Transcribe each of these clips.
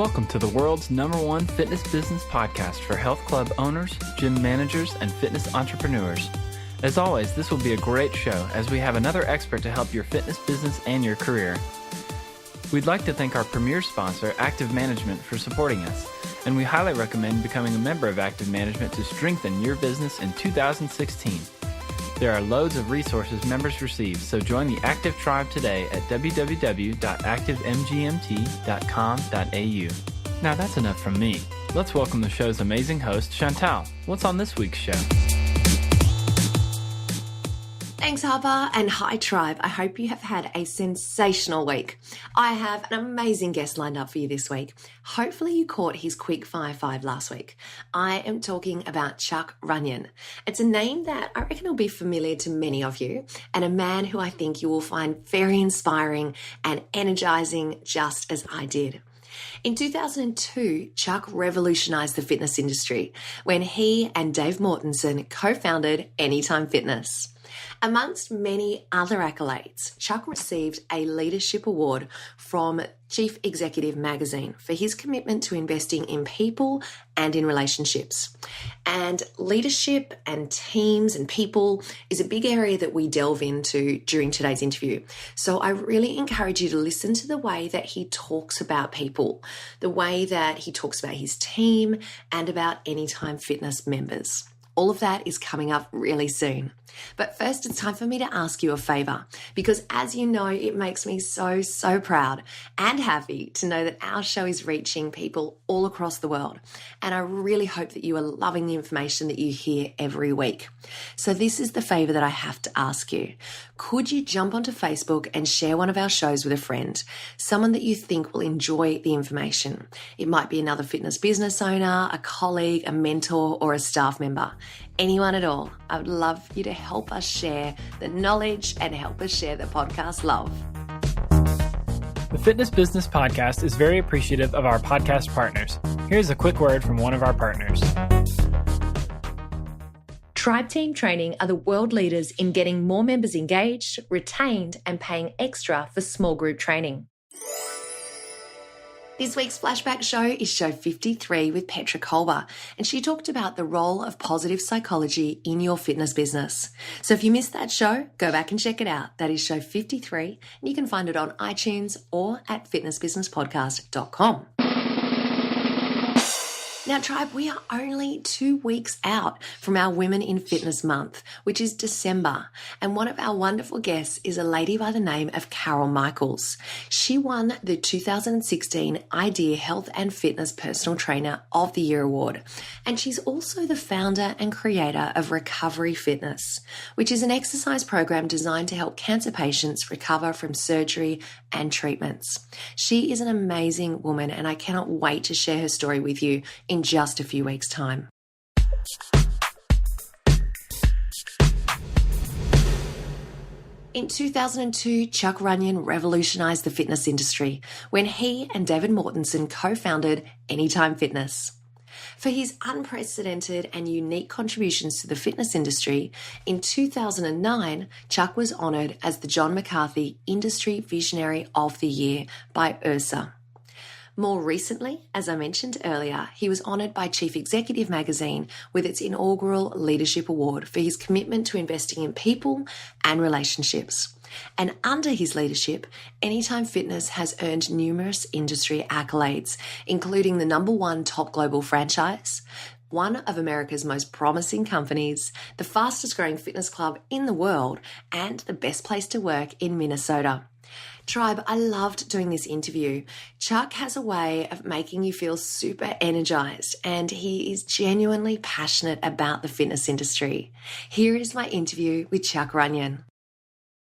Welcome to the world's #1 fitness business podcast for health club owners, gym managers, and fitness entrepreneurs. As always, this will be a great show as we have another expert to help your fitness business and your career. We'd like to thank our premier sponsor, Active Management, for supporting us, and we highly recommend becoming a member of Active Management to strengthen your business in 2016. There are loads of resources members receive, so join the Active Tribe today at www.activemgmt.com.au. Now that's enough from me. Let's welcome the show's amazing host, Chantal. What's on this week's show? Thanks, Harper, and hi, Tribe. I hope you have had a sensational week. I have an amazing guest lined up for you this week. Hopefully you caught his quick fire five last week. I am talking about Chuck Runyon. It's a name that I reckon will be familiar to many of you, and a man who I think you will find very inspiring and energizing, just as I did. In 2002, Chuck revolutionized the fitness industry when he and Dave Mortensen co-founded Anytime Fitness. Amongst many other accolades, Chuck received a leadership award from Chief Executive magazine for his commitment to investing in people and in relationships. And leadership and teams and people is a big area that we delve into during today's interview. So I really encourage you to listen to the way that he talks about people, the way that he talks about his team and about Anytime Fitness members. All of that is coming up really soon. But first, it's time for me to ask you a favor, because as you know, it makes me so proud and happy to know that our show is reaching people all across the world. And I really hope that you are loving the information that you hear every week. So this is the favor that I have to ask you. Could you jump onto Facebook and share one of our shows with a friend, someone that you think will enjoy the information? It might be another fitness business owner, a colleague, a mentor, or a staff member. Anyone at all. I would love you to help us share the knowledge and help us share the podcast love. The Fitness Business Podcast is very appreciative of our podcast partners. Here's a quick word from one of our partners. Tribe Team Training are the world leaders in getting more members engaged, retained, and paying extra for small group training. This week's flashback show is show 53 with Petra Kolber, and she talked about the role of positive psychology in your fitness business. So if you missed that show, go back and check it out. That is show 53, and you can find it on iTunes or at fitnessbusinesspodcast.com. Now, Tribe, we are only 2 weeks out from our Women in Fitness Month, which is December. And one of our wonderful guests is a lady by the name of Carol Michaels. She won the 2016 IDEA Health and Fitness Personal Trainer of the Year Award. And she's also the founder and creator of Recovery Fitness, which is an exercise program designed to help cancer patients recover from surgery and treatments. She is an amazing woman, and I cannot wait to share her story with you in just a few weeks' time. In 2002, Chuck Runyon revolutionized the fitness industry when he and David Mortensen co-founded Anytime Fitness. For his unprecedented and unique contributions to the fitness industry, in 2009, Chuck was honored as the John McCarthy Industry Visionary of the Year by IHRSA. More recently, as I mentioned earlier, he was honoured by Chief Executive magazine with its inaugural Leadership Award for his commitment to investing in people and relationships. And under his leadership, Anytime Fitness has earned numerous industry accolades, including the #1 top global franchise, one of America's most promising companies, the fastest growing fitness club in the world, and the best place to work in Minnesota. Tribe, I loved doing this interview. Chuck has a way of making you feel super energized, and he is genuinely passionate about the fitness industry. Here is my interview with Chuck Runyon.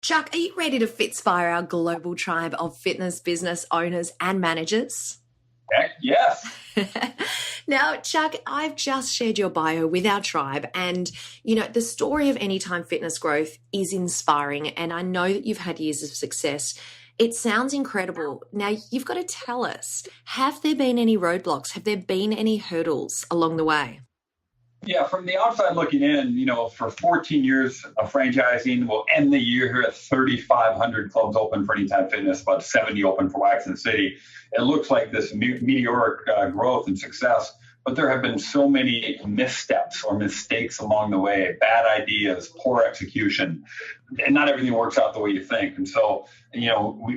Chuck, are you ready to fitspire our global tribe of fitness business owners and managers? Heck yes. Now, Chuck, I've just shared your bio with our tribe, and, the story of Anytime Fitness growth is inspiring, and I know that you've had years of success. It sounds incredible. Now, you've got to tell us, have there been any roadblocks? Have there been any hurdles along the way? Yeah, from the outside looking in, for 14 years of franchising, we'll end the year here at 3,500 clubs open for Anytime Fitness, about 70 open for Wax and City. It looks like this meteoric growth and success, but there have been so many missteps or mistakes along the way, bad ideas, poor execution, and not everything works out the way you think. And so,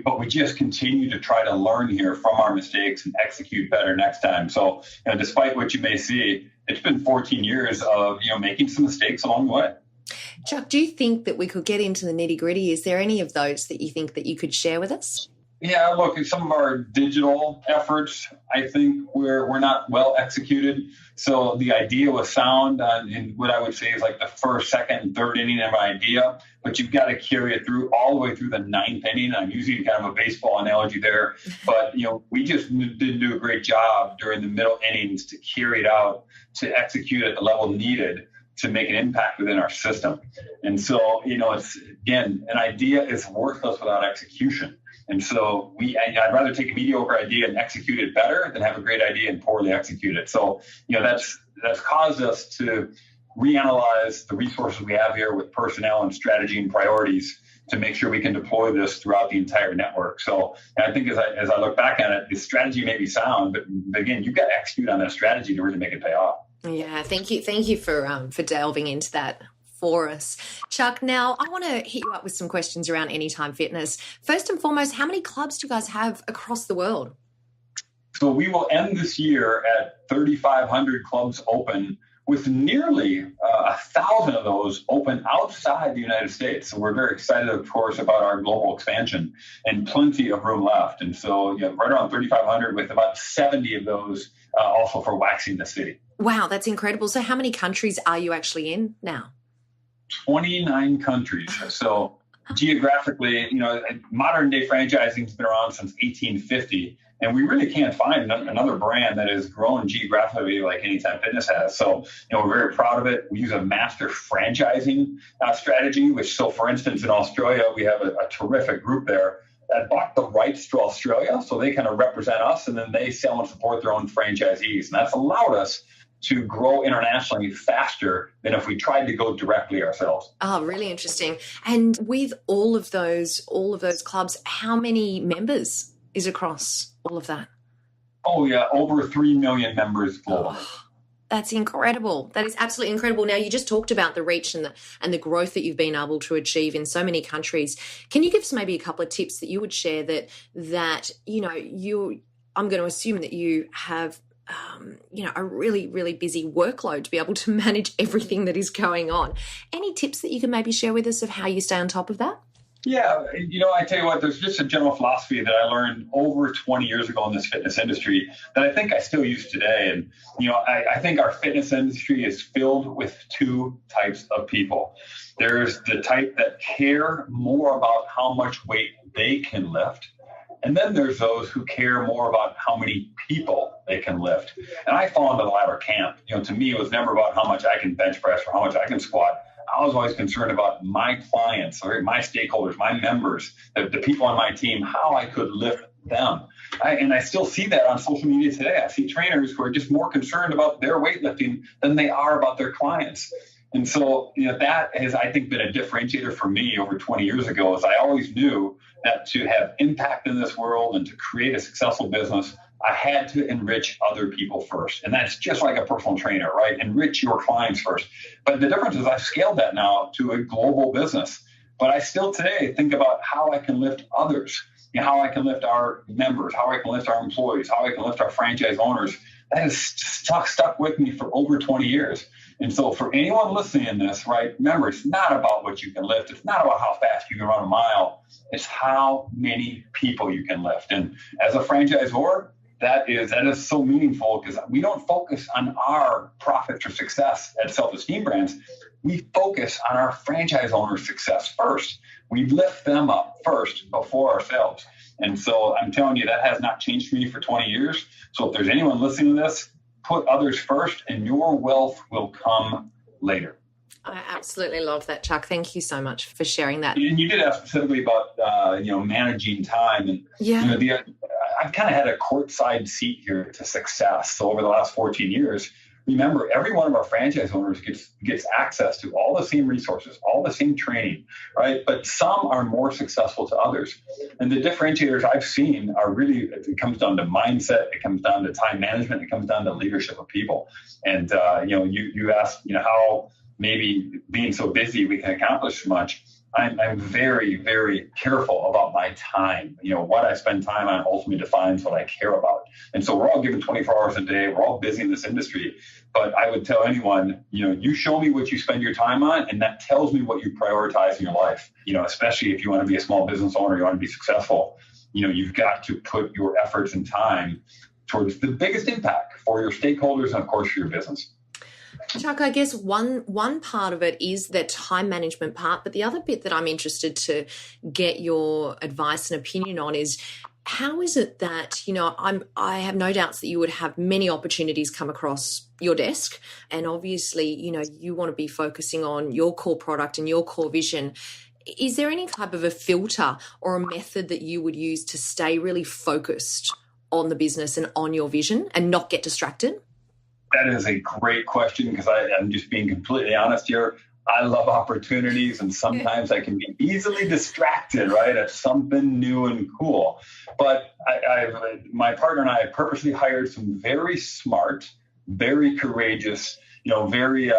but we just continue to try to learn here from our mistakes and execute better next time. So, despite what you may see, it's been 14 years of, making some mistakes along the way. Chuck, do you think that we could get into the nitty-gritty? Is there any of those that you think that you could share with us? Yeah, look, at some of our digital efforts, I think we're not well executed. So the idea was sound in what I would say is like the first, second, and third inning of an idea, but you've got to carry it through all the way through the ninth inning. I'm using kind of a baseball analogy there, but we just didn't do a great job during the middle innings to carry it out, to execute at the level needed to make an impact within our system. And so, it's, again, an idea is worthless without execution. And so I'd rather take a mediocre idea and execute it better than have a great idea and poorly execute it. So, that's caused us to reanalyze the resources we have here with personnel and strategy and priorities to make sure we can deploy this throughout the entire network. So, and I think as I look back on it, the strategy may be sound, but again, you've got to execute on that strategy to really make it pay off. Yeah, thank you for delving into that for us. Chuck, now I want to hit you up with some questions around Anytime Fitness. First and foremost, how many clubs do you guys have across the world? So we will end this year at 3,500 clubs open, with nearly 1,000 of those open outside the United States. So we're very excited, of course, about our global expansion and plenty of room left. And so right around 3,500 with about 70 of those also for Waxing the City. Wow, that's incredible. So how many countries are you actually in now? 29 countries. So geographically, modern day franchising has been around since 1850. And we really can't find another brand that has grown geographically like Anytime Fitness has. So, we're very proud of it. We use a master franchising strategy, which, so for instance, in Australia, we have a terrific group there that bought the rights to Australia. So they kind of represent us, and then they sell and support their own franchisees. And that's allowed us to grow internationally faster than if we tried to go directly ourselves. Oh, really interesting. And with all of those clubs, how many members is across all of that? Oh, yeah, over 3 million members globally. Oh, that's incredible. That is absolutely incredible. Now, you just talked about the reach and the growth that you've been able to achieve in so many countries. Can you give us maybe a couple of tips that you would share that I'm going to assume that you have a really, really busy workload to be able to manage everything that is going on. Any tips that you can maybe share with us of how you stay on top of that? Yeah, I tell you what, there's just a general philosophy that I learned over 20 years ago in this fitness industry that I think I still use today. And, I think our fitness industry is filled with two types of people. There's the type that care more about how much weight they can lift. And then there's those who care more about how many people they can lift. And I fall into the latter camp. To me, it was never about how much I can bench press or how much I can squat. I was always concerned about my clients, or my stakeholders, my members, the people on my team, how I could lift them. And I still see that on social media today. I see trainers who are just more concerned about their weightlifting than they are about their clients. And so, that has, I think, been a differentiator for me over 20 years ago, is I always knew that to have impact in this world and to create a successful business, I had to enrich other people first. And that's just like a personal trainer, right? Enrich your clients first. But the difference is I've scaled that now to a global business. But I still today think about how I can lift others, how I can lift our members, how I can lift our employees, how I can lift our franchise owners. That has stuck with me for over 20 years. And so for anyone listening in this, right, remember, it's not about what you can lift. It's not about how fast you can run a mile. It's how many people you can lift. And as a franchisor, that is so meaningful, because we don't focus on our profits or success at Self-Esteem Brands. We focus on our franchise owners' success first. We lift them up first before ourselves. And so I'm telling you, that has not changed for me for 20 years. So if there's anyone listening to this, put others first and your wealth will come later. I absolutely love that, Chuck. Thank you so much for sharing that. And you did ask specifically about, managing time. And, I've kind of had a courtside seat here to success. So over the last 14 years, remember, every one of our franchise owners gets access to all the same resources, all the same training, right? But some are more successful to others. And the differentiators I've seen are really, it comes down to mindset, it comes down to time management, it comes down to leadership of people. And, you asked, how maybe being so busy we can accomplish much. I'm very, very careful about my time. What I spend time on ultimately defines what I care about. And so we're all given 24 hours a day. We're all busy in this industry. But I would tell anyone, you show me what you spend your time on, and that tells me what you prioritize in your life. Especially if you want to be a small business owner, you want to be successful, you've got to put your efforts and time towards the biggest impact for your stakeholders and, of course, for your business. Chuck, I guess one part of it is the time management part, but the other bit that I'm interested to get your advice and opinion on is, how is it that, I have no doubts that you would have many opportunities come across your desk, and obviously, you want to be focusing on your core product and your core vision. Is there any type of a filter or a method that you would use to stay really focused on the business and on your vision and not get distracted? That is a great question, because I'm just being completely honest here. I love opportunities, and sometimes I can be easily distracted, right, at something new and cool. But my partner and I have purposely hired some very smart, very courageous, very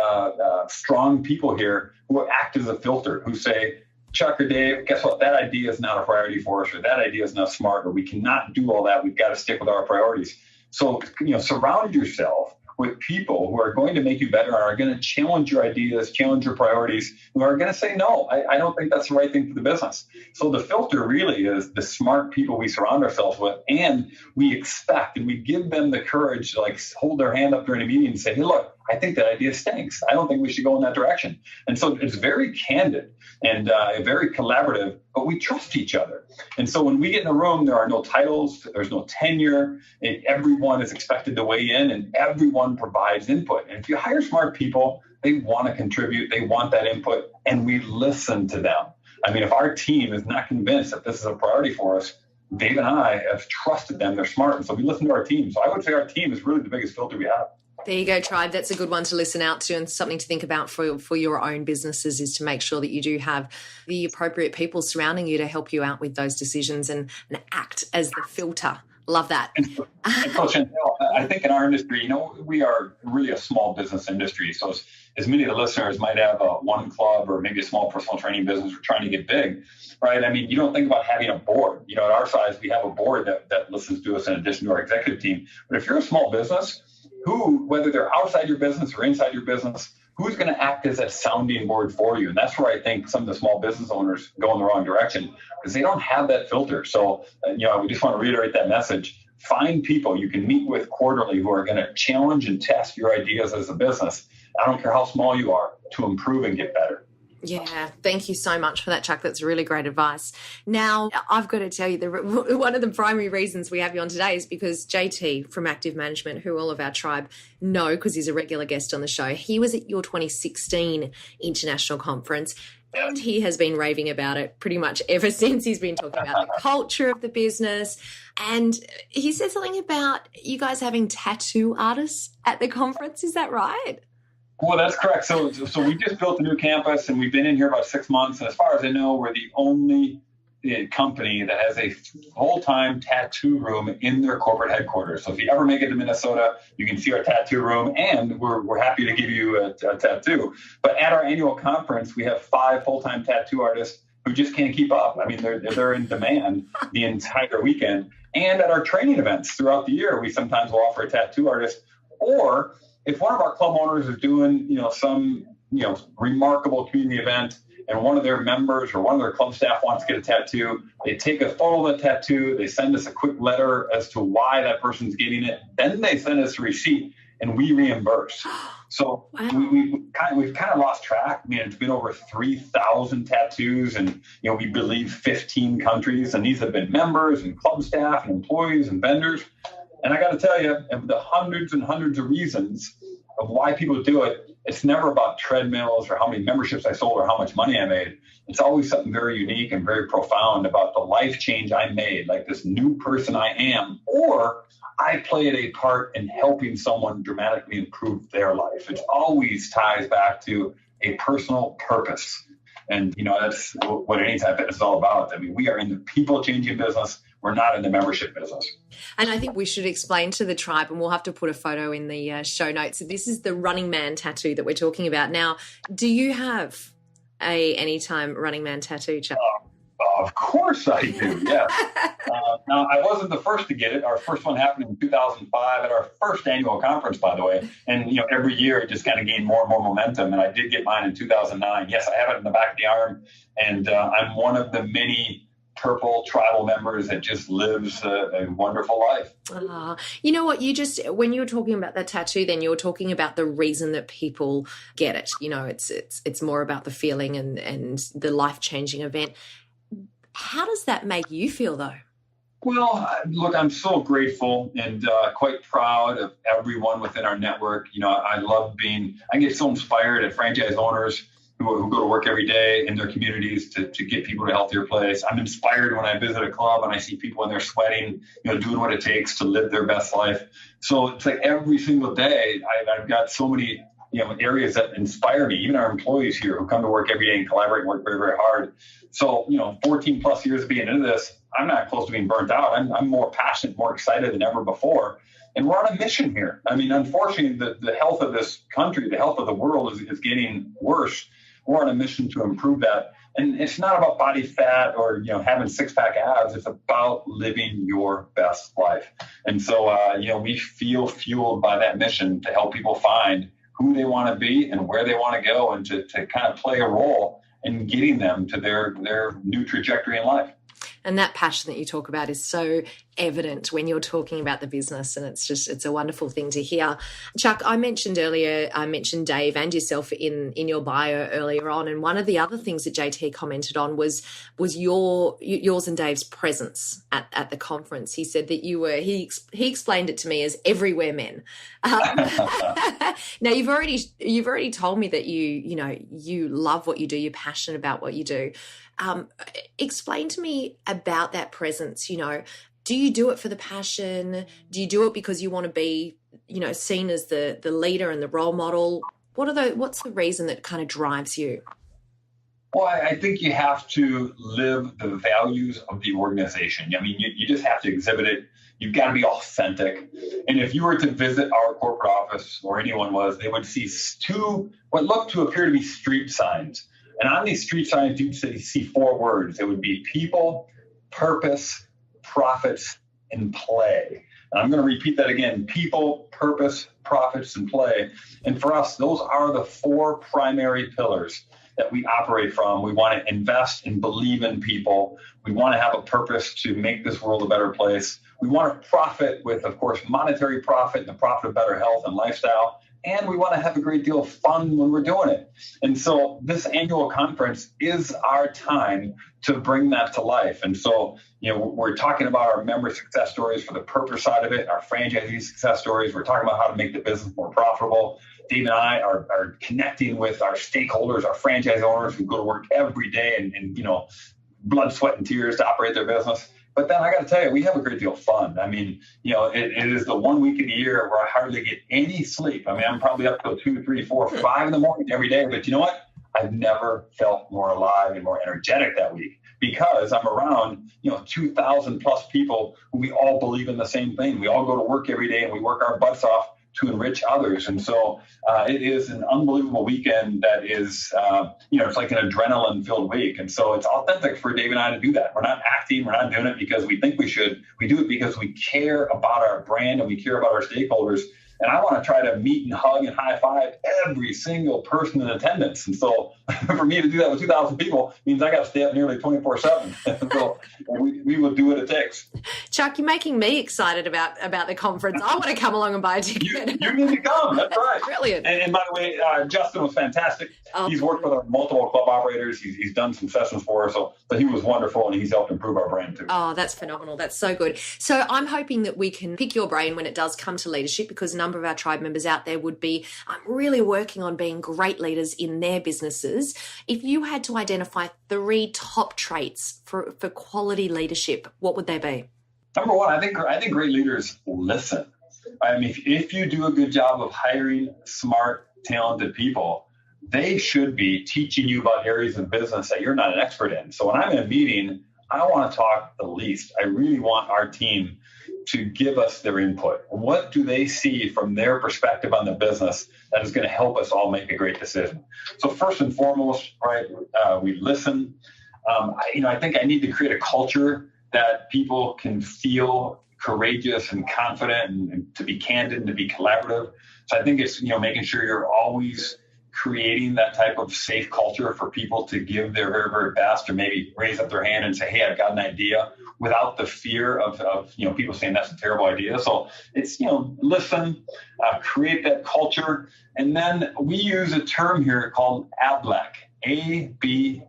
strong people here who act as a filter, who say, Chuck or Dave, guess what? That idea is not a priority for us, or that idea is not smart, or we cannot do all that. We've got to stick with our priorities. So, surround yourself with people who are going to make you better, and are going to challenge your ideas, challenge your priorities, who are going to say, no, I don't think that's the right thing for the business. So the filter really is the smart people we surround ourselves with, and we expect, and we give them the courage to hold their hand up during a meeting and say, hey, look, I think that idea stinks. I don't think we should go in that direction. And so it's very candid and very collaborative, but we trust each other. And so when we get in a room, there are no titles, there's no tenure, everyone is expected to weigh in, and everyone provides input. And if you hire smart people, they want to contribute, they want that input, and we listen to them. I mean, if our team is not convinced that this is a priority for us, Dave and I have trusted them, they're smart, and so we listen to our team. So I would say our team is really the biggest filter we have. There you go, Tribe. That's a good one to listen out to, and something to think about for your own businesses, is to make sure that you do have the appropriate people surrounding you to help you out with those decisions and act as the filter. Love that. And Chantel, I think in our industry, we are really a small business industry. So as many of the listeners might have one club or maybe a small personal training business, we're trying to get big, right? I mean, you don't think about having a board. At our size, we have a board that listens to us in addition to our executive team. But if you're a small business, whether they're outside your business or inside your business, who's going to act as that sounding board for you? And that's where I think some of the small business owners go in the wrong direction, because they don't have that filter. So, we just want to reiterate that message. Find people you can meet with quarterly who are going to challenge and test your ideas as a business. I don't care how small you are, to improve and get better. Yeah, thank you so much for that, Chuck. That's really great advice. Now, I've got to tell you, one of the primary reasons we have you on today is because JT from Active Management, who all of our tribe know because he's a regular guest on the show, he was at your 2016 International Conference, and he has been raving about it pretty much ever since. He's been talking about the culture of the business, and he said something about you guys having tattoo artists at the conference. Is that right? Well, that's correct. So we just built a new campus, and we've been in here about 6 months. And as far as I know, we're the only company that has a full-time tattoo room in their corporate headquarters. So if you ever make it to Minnesota, you can see our tattoo room, and we're happy to give you a tattoo. But at our annual conference, we have 5 full-time tattoo artists who just can't keep up. I mean, they're in demand the entire weekend. And at our training events throughout the year, we sometimes will offer a tattoo artist, or if one of our club owners is doing, some, remarkable community event, and one of their members or one of their club staff wants to get a tattoo, they take a photo of the tattoo, they send us a quick letter as to why that person's getting it, then they send us a receipt, and we reimburse. So wow. we've kind of lost track. I mean, it's been over 3,000 tattoos, and we believe 15 countries, and these have been members and club staff and employees and vendors. And I got to tell you, of the hundreds and hundreds of reasons of why people do it, it's never about treadmills or how many memberships I sold or how much money I made. It's always something very unique and very profound about the life change I made, like this new person I am, or I played a part in helping someone dramatically improve their life. It always ties back to a personal purpose. And, that's what Anytime Fitness is all about. I mean, we are in the people changing business. We're not in the membership business. And I think we should explain to the tribe, and we'll have to put a photo in the show notes. This is the Running Man tattoo that we're talking about. Now, do you have a Anytime Running Man tattoo, Chuck? Of course I do, yes. Now, I wasn't the first to get it. Our first one happened in 2005 at our first annual conference, by the way. And, every year it just kind of gained more and more momentum. And I did get mine in 2009. Yes, I have it in the back of the arm. And I'm one of the many purple tribal members that just lives a wonderful life. You know what? When you were talking about that tattoo, then you were talking about the reason that people get it. It's more about the feeling and the life-changing event. How does that make you feel, though? Well, look, I'm so grateful and quite proud of everyone within our network. I get so inspired at franchise owners who go to work every day in their communities to get people to a healthier place. I'm inspired when I visit a club and I see people in there sweating, doing what it takes to live their best life. So it's like every single day, I've got so many areas that inspire me, even our employees here who come to work every day and collaborate and work very, very hard. So, 14 plus years of being into this, I'm not close to being burnt out. I'm more passionate, more excited than ever before. And we're on a mission here. I mean, unfortunately, the health of this country, the health of the world is getting worse. We're on a mission to improve that. And it's not about body fat or, having six-pack abs. It's about living your best life. And so, we feel fueled by that mission to help people find who they want to be and where they want to go, and to kind of play a role in getting them to their new trajectory in life. And that passion that you talk about is so evident when you're talking about the business, and it's a wonderful thing to hear. Chuck, I mentioned Dave and yourself in your bio earlier on, and one of the other things that JT commented on was yours and Dave's presence at the conference. He said that he explained it to me as everywhere men. Now you've already told me that you love what you do, you're passionate about what you do. Explain to me about that presence. Do you do it for the passion? Do you do it because you want to be, seen as the leader and the role model? What's the reason that kind of drives you? Well, I think you have to live the values of the organization. I mean, you just have to exhibit it. You've got to be authentic. And if you were to visit our corporate office, or anyone was, they would see what looked to appear to be street signs. And on these street signs, you'd see four words. It would be people, purpose, profits, and play. And I'm going to repeat that again: people, purpose, profits, and play. And for us, those are the four primary pillars that we operate from. We want to invest and believe in people. We want to have a purpose to make this world a better place. We want to profit with, of course, monetary profit and the profit of better health and lifestyle. And we want to have a great deal of fun when we're doing it. And so this annual conference is our time to bring that to life. And so, we're talking about our member success stories for the purpose side of it, our franchisee success stories. We're talking about how to make the business more profitable. Dave and I are connecting with our stakeholders, our franchise owners who go to work every day and blood, sweat, and tears to operate their business. But then I got to tell you, we have a great deal of fun. I mean, it is the 1 week of the year where I hardly get any sleep. I mean, I'm probably up till 2, 3, 4, 5 in the morning every day. But you know what? I've never felt more alive and more energetic that week, because I'm around, 2,000 plus people who we all believe in the same thing. We all go to work every day and we work our butts off to enrich others. And so it is an unbelievable weekend that is, it's like an adrenaline filled week. And so it's authentic for Dave and I to do that. We're not acting. We're not doing it because we think we should. We do it because we care about our brand and we care about our stakeholders. And I want to try to meet and hug and high five every single person in attendance. And so for me to do that with 2,000 people means I got to stay up nearly 24/7. So we will do what it takes. Chuck, you're making me excited about the conference. I want to come along and buy a ticket. You need to come. That's right. Brilliant. And by the way, Justin was fantastic. He's worked with our multiple club operators. He's done some sessions for us. So he was wonderful, and he's helped improve our brand too. Oh, that's phenomenal. That's so good. So I'm hoping that we can pick your brain when it does come to leadership, because a number of our tribe members out there would be really working on being great leaders in their businesses. If you had to identify 3 top traits for quality leadership, what would they be? Number one, I think great leaders listen. I mean, if you do a good job of hiring smart, talented people, they should be teaching you about areas of business that you're not an expert in. So when I'm in a meeting, I want to talk the least. I really want our team to give us their input. What do they see from their perspective on the business that is going to help us all make a great decision? So first and foremost, right, we listen. I think I need to create a culture that people can feel courageous and confident and to be candid and to be collaborative. So I think it's, making sure you're always creating that type of safe culture for people to give their very, very best, or maybe raise up their hand and say, hey, I've got an idea, without the fear of people saying that's a terrible idea. So it's, listen, create that culture. And then we use a term here called ABLEC, ABLEC.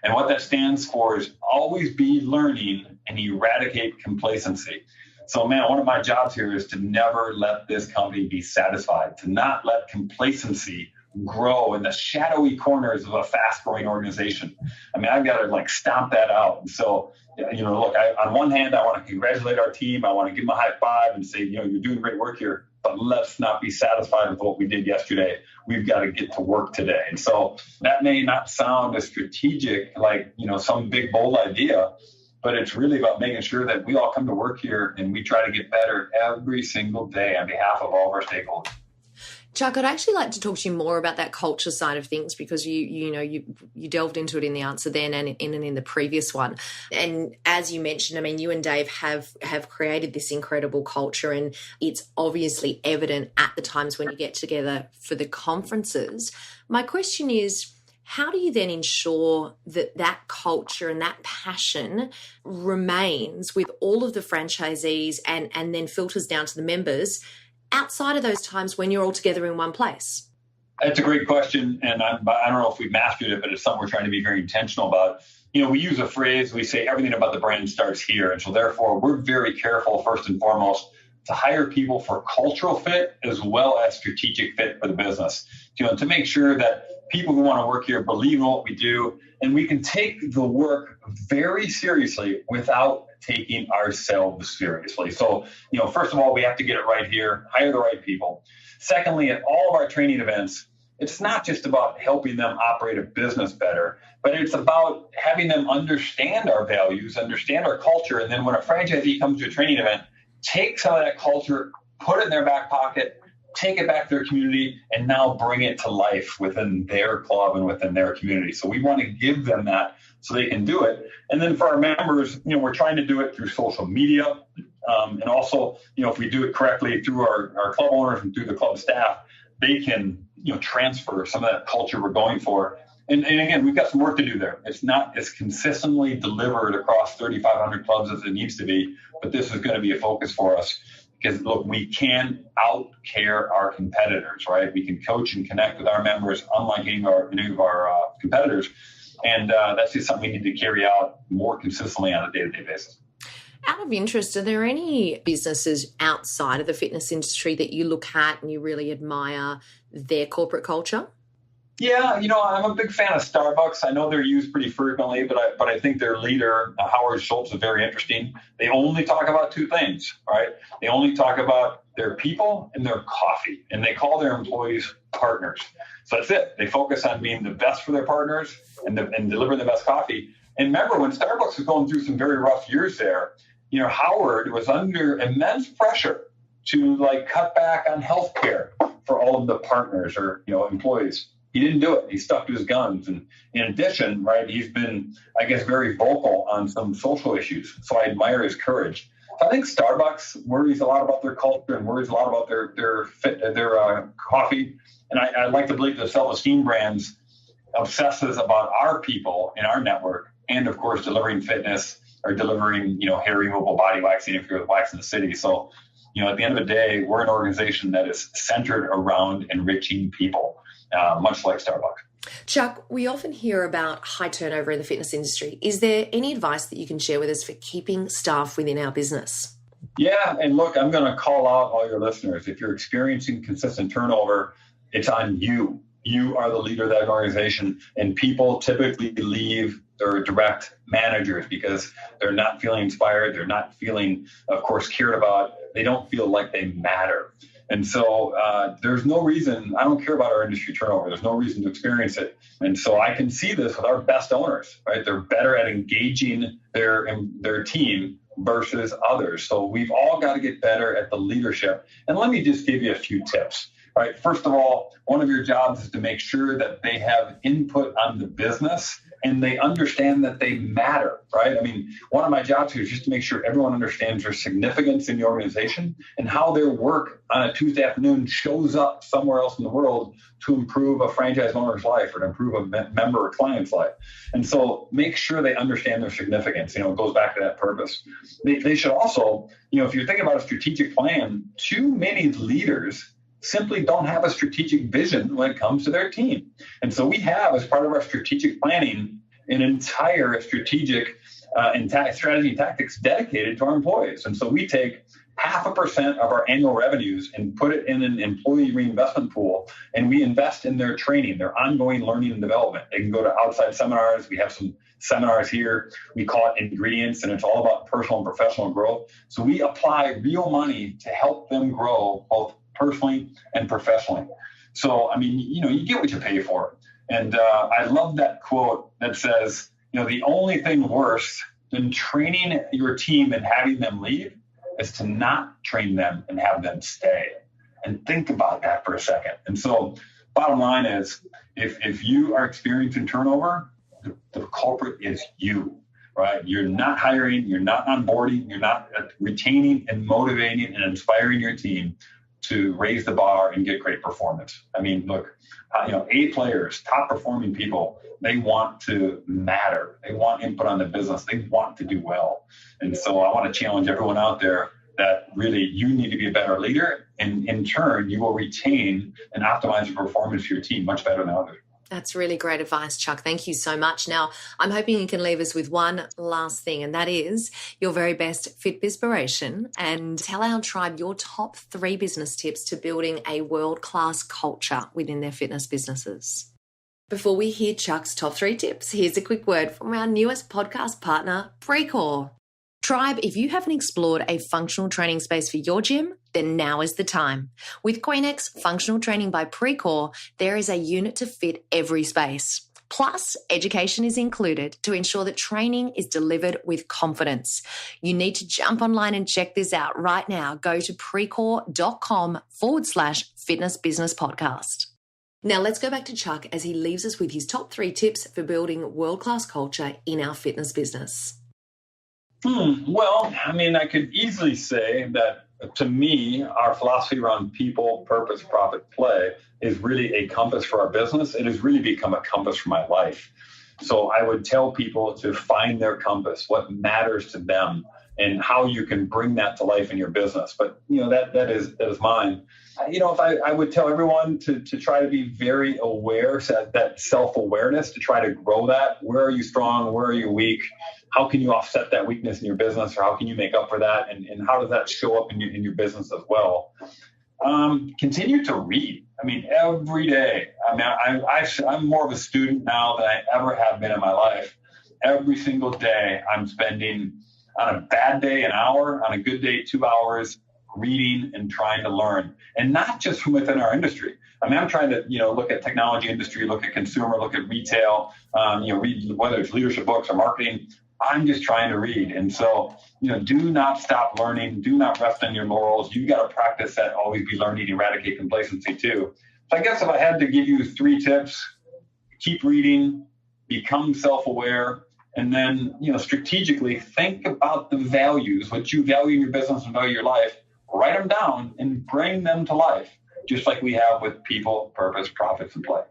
And what that stands for is always be learning and eradicate complacency. So, man, one of my jobs here is to never let this company be satisfied, to not let complacency grow in the shadowy corners of a fast-growing organization. I mean, I've got to stomp that out. And so, look, on one hand, I want to congratulate our team. I want to give them a high five and say, you're doing great work here, but let's not be satisfied with what we did yesterday. We've got to get to work today. And so that may not sound as strategic, some big, bold idea, but it's really about making sure that we all come to work here and we try to get better every single day on behalf of all of our stakeholders. Chuck, I'd actually like to talk to you more about that culture side of things, because you delved into it in the answer then and in the previous one. And as you mentioned, I mean, you and Dave have created this incredible culture, and it's obviously evident at the times when you get together for the conferences. My question is, how do you then ensure that culture and that passion remains with all of the franchisees and then filters down to the members outside of those times when you're all together in one place? That's a great question. And I don't know if we've mastered it, but it's something we're trying to be very intentional about. We use a phrase, we say everything about the brand starts here. And so therefore, we're very careful, first and foremost, to hire people for cultural fit as well as strategic fit for the business. To make sure that people who want to work here believe in what we do, and we can take the work very seriously without taking ourselves seriously. So, first of all, we have to get it right here, hire the right people. Secondly, at all of our training events, it's not just about helping them operate a business better, but it's about having them understand our values, understand our culture, and then when a franchisee comes to a training event, take some of that culture, put it in their back pocket, take it back to their community, and now bring it to life within their club and within their community. So we want to give them that so they can do it. And then for our members, we're trying to do it through social media. And also, if we do it correctly through our club owners and through the club staff, they can, transfer some of that culture we're going for. And again, we've got some work to do there. It's not as consistently delivered across 3,500 clubs as it needs to be, but this is going to be a focus for us. Because, look, we can out-care our competitors, right? We can coach and connect with our members, unlike any of our competitors. And that's just something we need to carry out more consistently on a day-to-day basis. Out of interest, are there any businesses outside of the fitness industry that you look at and you really admire their corporate culture? Yeah, I'm a big fan of Starbucks. I know they're used pretty frequently, but I think their leader, Howard Schultz, is very interesting. They only talk about 2 things, right? They only talk about their people and their coffee, and they call their employees partners. So that's it. They focus on being the best for their partners and delivering the best coffee. And remember, when Starbucks was going through some very rough years there, Howard was under immense pressure to cut back on health care for all of the partners or employees. He didn't do it. He stuck to his guns. And in addition, right, he's been, I guess, very vocal on some social issues. So I admire his courage. I think Starbucks worries a lot about their culture and worries a lot about their coffee. And I like to believe the self-esteem brands obsesses about our people in our network, and of course delivering fitness or delivering, hair removal, body waxing if you're with Wax in the City. So, at the end of the day, we're an organization that is centered around enriching people, much like Starbucks. Chuck, we often hear about high turnover in the fitness industry. Is there any advice that you can share with us for keeping staff within our business? Yeah, and look, I'm going to call out all your listeners. If you're experiencing consistent turnover, it's on you. You are the leader of that organization, and people typically leave their direct managers because they're not feeling inspired. They're not feeling, of course, cared about. They don't feel like they matter. And so there's no reason, I don't care about our industry turnover. There's no reason to experience it. And so I can see this with our best owners, right? They're better at engaging their team versus others. So we've all got to get better at the leadership. And let me just give you a few tips. Right. First of all, one of your jobs is to make sure that they have input on the business and they understand that they matter. Right. I mean, one of my jobs here is just to make sure everyone understands their significance in the organization and how their work on a Tuesday afternoon shows up somewhere else in the world to improve a franchise owner's life or to improve a member or client's life. And so make sure they understand their significance. It goes back to that purpose. They should also, if you're thinking about a strategic plan, too many leaders simply don't have a strategic vision when it comes to their team. And so we have, as part of our strategic planning, an entire strategic strategy and tactics dedicated to our employees. And so we take 0.5% of our annual revenues and put it in an employee reinvestment pool, and we invest in their training, their ongoing learning and development. They can go to outside seminars. We have some seminars here. We call it ingredients, and it's all about personal and professional growth. So we apply real money to help them grow both personally and professionally. So, you get what you pay for. And I love that quote that says, the only thing worse than training your team and having them leave is to not train them and have them stay. And think about that for a second. And so bottom line is, if you are experiencing turnover, the culprit is you, right? You're not hiring, you're not onboarding, you're not retaining and motivating and inspiring your team to raise the bar and get great performance. Look, A players, top performing people, they want to matter. They want input on the business. They want to do well. And so I want to challenge everyone out there that really you need to be a better leader. And in turn, you will retain and optimize your performance for your team much better than others. That's really great advice, Chuck. Thank you so much. Now, I'm hoping you can leave us with one last thing, and that is your very best Fitbispiration, and tell our tribe your top 3 business tips to building a world-class culture within their fitness businesses. Before we hear Chuck's top 3 tips, here's a quick word from our newest podcast partner, Precor. Tribe, if you haven't explored a functional training space for your gym, then now is the time. With Queenex Functional Training by Precor, there is a unit to fit every space. Plus, education is included to ensure that training is delivered with confidence. You need to jump online and check this out right now. Go to precor.com/fitness business podcast. Now let's go back to Chuck as he leaves us with his top 3 tips for building world-class culture in our fitness business. Well, I could easily say that to me, our philosophy around people, purpose, profit, play is really a compass for our business. It has really become a compass for my life. So I would tell people to find their compass, what matters to them, and how you can bring that to life in your business. But, that is mine. If I would tell everyone to try to be very aware, so that self-awareness, to try to grow that. Where are you strong? Where are you weak? How can you offset that weakness in your business, or how can you make up for that? And how does that show up in your business as well? Continue to read. Every day. I'm more of a student now than I ever have been in my life. Every single day I'm spending, on a bad day, an hour, on a good day, 2 hours, reading and trying to learn. And not just from within our industry. I'm trying to, look at technology industry, look at consumer, look at retail, read whether it's leadership books or marketing. I'm just trying to read. And so, do not stop learning. Do not rest on your laurels. You got to practice that, always be learning, eradicate complacency too. So I guess if I had to give you 3 tips, keep reading, become self-aware, And then, strategically think about the values, what you value in your business and value your life, write them down and bring them to life, just like we have with people, purpose, profits, and play.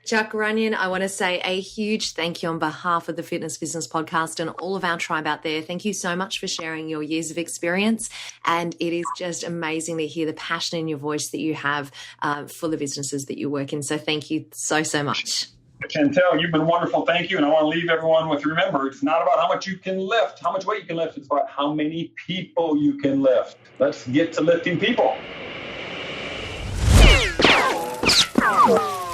Chuck Runyon, I want to say a huge thank you on behalf of the Fitness Business Podcast and all of our tribe out there. Thank you so much for sharing your years of experience. And it is just amazing to hear the passion in your voice that you have for the businesses that you work in. So thank you so, so much. Chantel, you've been wonderful. Thank you. And I want to leave everyone with, remember, it's not about how much you can lift, how much weight you can lift. It's about how many people you can lift. Let's get to lifting people.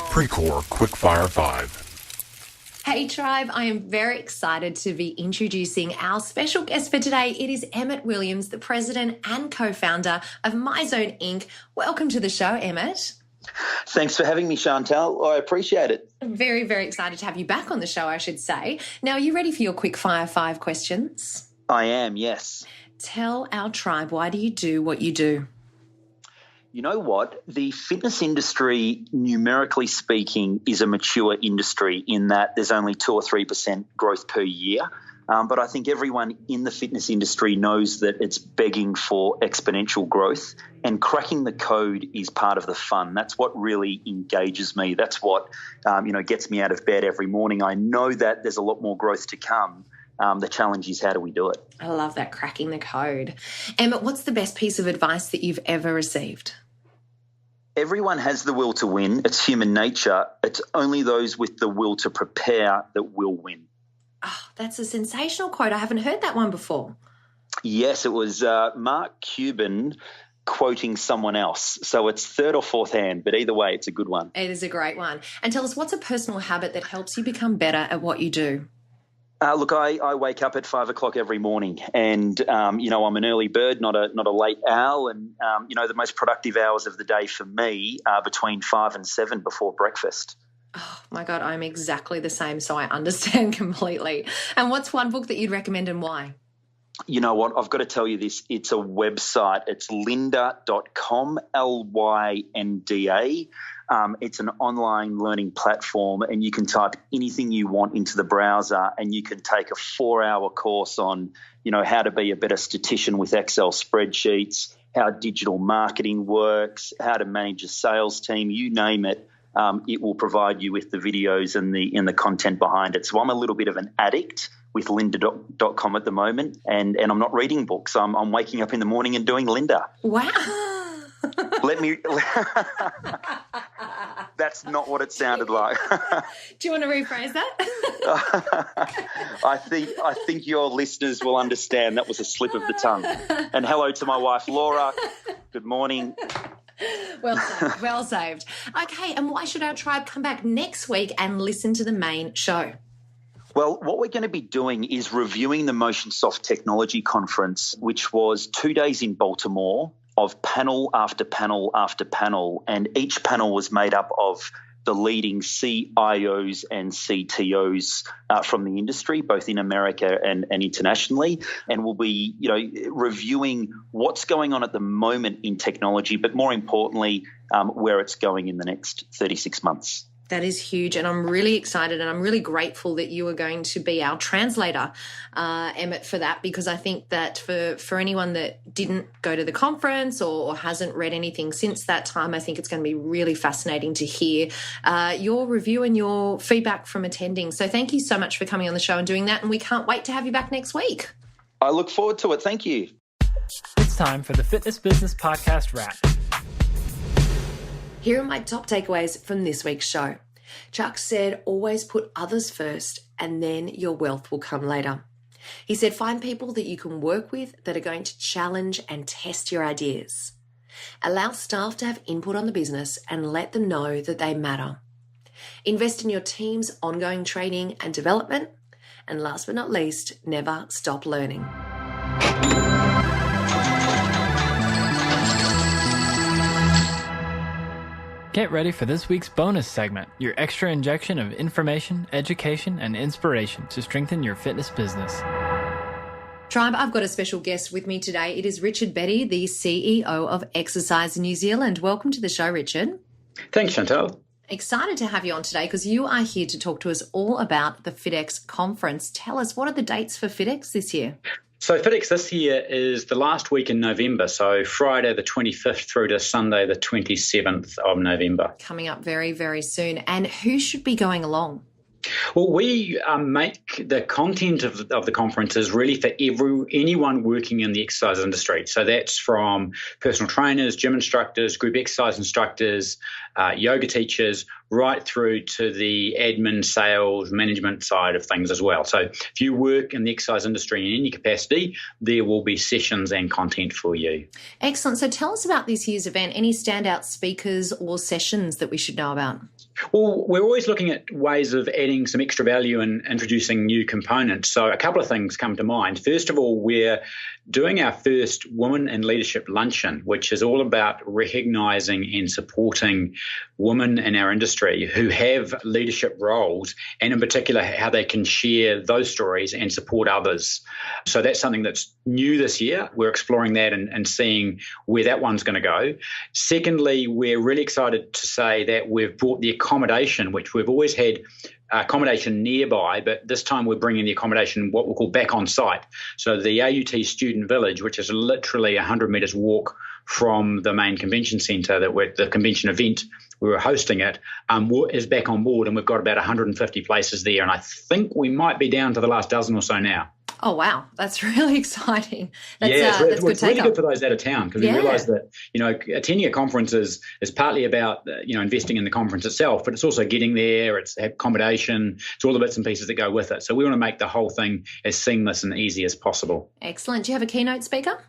Pre-Core Quickfire 5. Hey tribe, I am very excited to be introducing our special guest for today. It is Emmett Williams, the president and co-founder of MyZone Inc. Welcome to the show, Emmett. Thanks for having me, Chantel. I appreciate it. I'm very, very excited to have you back on the show, I should say. Now, are you ready for your Quickfire 5 questions? I am, yes. Tell our tribe, why do you do what you do? You know what? The fitness industry, numerically speaking, is a mature industry in that there's only 2 or 3% growth per year. But I think everyone in the fitness industry knows that it's begging for exponential growth, and cracking the code is part of the fun. That's what really engages me. That's what, gets me out of bed every morning. I know that there's a lot more growth to come. The challenge is, how do we do it? I love that, cracking the code. Emmett, what's the best piece of advice that you've ever received? Everyone has the will to win. It's human nature. It's only those with the will to prepare that will win. Oh, that's a sensational quote. I haven't heard that one before. Yes, it was Mark Cuban quoting someone else. So it's third or fourth hand, but either way, it's a good one. It is a great one. And tell us, what's a personal habit that helps you become better at what you do? Look, I wake up at 5 o'clock every morning, and I'm an early bird, not a late owl, and the most productive hours of the day for me are between 5 and 7 before breakfast. Oh my God, I'm exactly the same, so I understand completely. And what's one book that you'd recommend and why? You know what? I've got to tell you this. It's a website. It's lynda.com, Lynda. It's an online learning platform, and you can type anything you want into the browser, and you can take a 4-hour course on, how to be a better statistician with Excel spreadsheets, how digital marketing works, how to manage a sales team, you name it. It will provide you with the videos and the content behind it. So I'm a little bit of an addict with lynda.com at the moment, and I'm not reading books. I'm waking up in the morning and doing Lynda. Wow. That's not what it sounded like. Do you want to rephrase that? I think your listeners will understand that was a slip of the tongue. And hello to my wife, Laura. Good morning. Well saved, well saved. Okay, and why should our tribe come back next week and listen to the main show? Well, what we're going to be doing is reviewing the MotionSoft Technology Conference, which was 2 days in Baltimore of panel after panel after panel, and each panel was made up of the leading CIOs and CTOs from the industry, both in America and internationally. And we'll be, reviewing what's going on at the moment in technology, but more importantly, where it's going in the next 36 months. That is huge, and I'm really excited, and I'm really grateful that you are going to be our translator, Emmett, for that, because I think that for anyone that didn't go to the conference or hasn't read anything since that time, I think it's going to be really fascinating to hear your review and your feedback from attending. So thank you so much for coming on the show and doing that, and we can't wait to have you back next week. I look forward to it. Thank you. It's time for the Fitness Business Podcast Wrap. Here are my top takeaways from this week's show. Chuck said, always put others first and then your wealth will come later. He said, find people that you can work with that are going to challenge and test your ideas. Allow staff to have input on the business and let them know that they matter. Invest in your team's ongoing training and development. And last but not least, never stop learning. Get ready for this week's bonus segment, your extra injection of information, education, and inspiration to strengthen your fitness business. Tribe, I've got a special guest with me today. It is Richard Betty, the CEO of Exercise New Zealand. Welcome to the show, Richard. Thanks, Chantal. Excited to have you on today because you are here to talk to us all about the FitX conference. Tell us, what are the dates for FitX this year? So FitX this year is the last week in November, so Friday the 25th through to Sunday the 27th of November. Coming up very, very soon. And who should be going along? Well, we make the content of the conferences really for anyone working in the exercise industry. So that's from personal trainers, gym instructors, group exercise instructors, yoga teachers, right through to the admin, sales, management side of things as well. So if you work in the exercise industry in any capacity, there will be sessions and content for you. Excellent. So tell us about this year's event. Any standout speakers or sessions that we should know about? Well, we're always looking at ways of adding some extra value and introducing new components. So a couple of things come to mind. First of all, we're doing our first Women in Leadership Luncheon, which is all about recognising and supporting women in our industry who have leadership roles, and in particular how they can share those stories and support others. So that's something that's new this year. We're exploring that and seeing where that one's going to go. Secondly, we're really excited to say that we've brought the accommodation, which we've always had accommodation nearby, but this time we're bringing the accommodation what we'll call back on site. So the AUT Student Village, which is literally 100 metres walk from the main convention centre, the convention event we were hosting it, is back on board, and we've got about 150 places there, and I think we might be down to the last dozen or so now. Oh, wow. That's really exciting. That's it's good really good for those out of town, because we realise that, attending a conference is partly about, investing in the conference itself, but it's also getting there, it's accommodation, it's all the bits and pieces that go with it. So we want to make the whole thing as seamless and easy as possible. Excellent. Do you have a keynote speaker?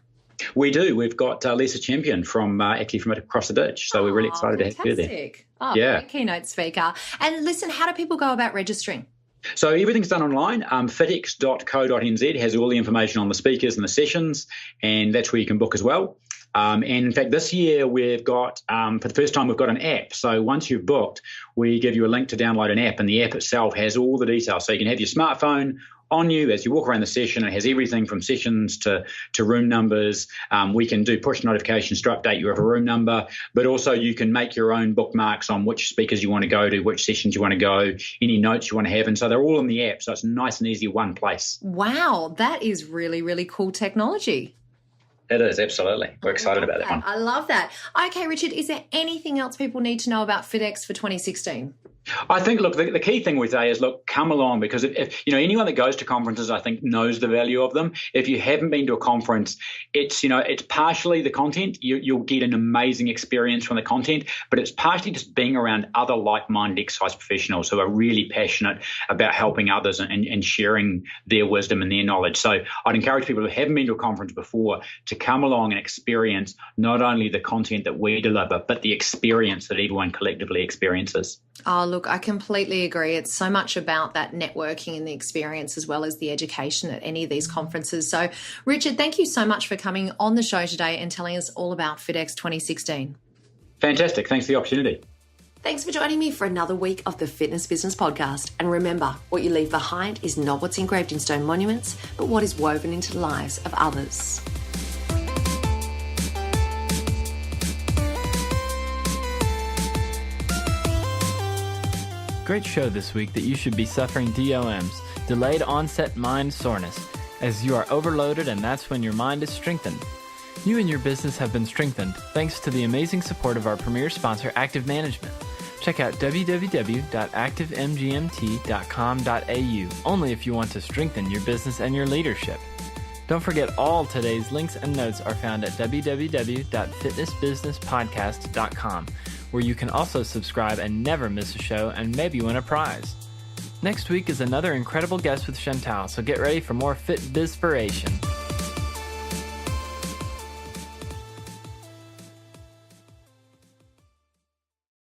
We do. We've got Lisa Champion from across the ditch. So we're really excited to have her there. Oh, yeah. Great keynote speaker. And listen, how do people go about registering? So everything's done online. fitx.co.nz has all the information on the speakers and the sessions, and that's where you can book as well. And in fact, this year we've got, for the first time, we've got an app. So once you've booked, we give you a link to download an app, and the app itself has all the details. So you can have your smartphone on you as you walk around the session. It has everything from sessions to room numbers. We can do push notifications to update you of a room number, but also you can make your own bookmarks on which speakers you want to go to, which sessions you want to go, any notes you want to have. And so they're all in the app. So it's nice and easy, one place. Wow, that is really, really cool technology. It is, absolutely. We're excited about that one. I love that. Okay, Richard, is there anything else people need to know about FitX for 2016? I think, look, the key thing we say is, look, come along, because if anyone that goes to conferences, I think, knows the value of them. If you haven't been to a conference, it's partially the content. You'll get an amazing experience from the content, but it's partially just being around other like-minded exercise professionals who are really passionate about helping others and sharing their wisdom and their knowledge. So I'd encourage people who haven't been to a conference before to come along and experience not only the content that we deliver, but the experience that everyone collectively experiences. Oh, look, I completely agree. It's so much about that networking and the experience as well as the education at any of these conferences. So, Richard, thank you so much for coming on the show today and telling us all about FitX 2016. Fantastic. Thanks for the opportunity. Thanks for joining me for another week of the Fitness Business Podcast. And remember, what you leave behind is not what's engraved in stone monuments, but what is woven into the lives of others. Great show this week that you should be suffering DOMs, delayed onset mind soreness, as you are overloaded, and that's when your mind is strengthened. You and your business have been strengthened thanks to the amazing support of our premier sponsor, Active Management. Check out www.activemgmt.com.au only if you want to strengthen your business and your leadership. Don't forget, all today's links and notes are found at www.fitnessbusinesspodcast.com, where you can also subscribe and never miss a show and maybe win a prize. Next week is another incredible guest with Chantal, so get ready for more Fit Bizpiration.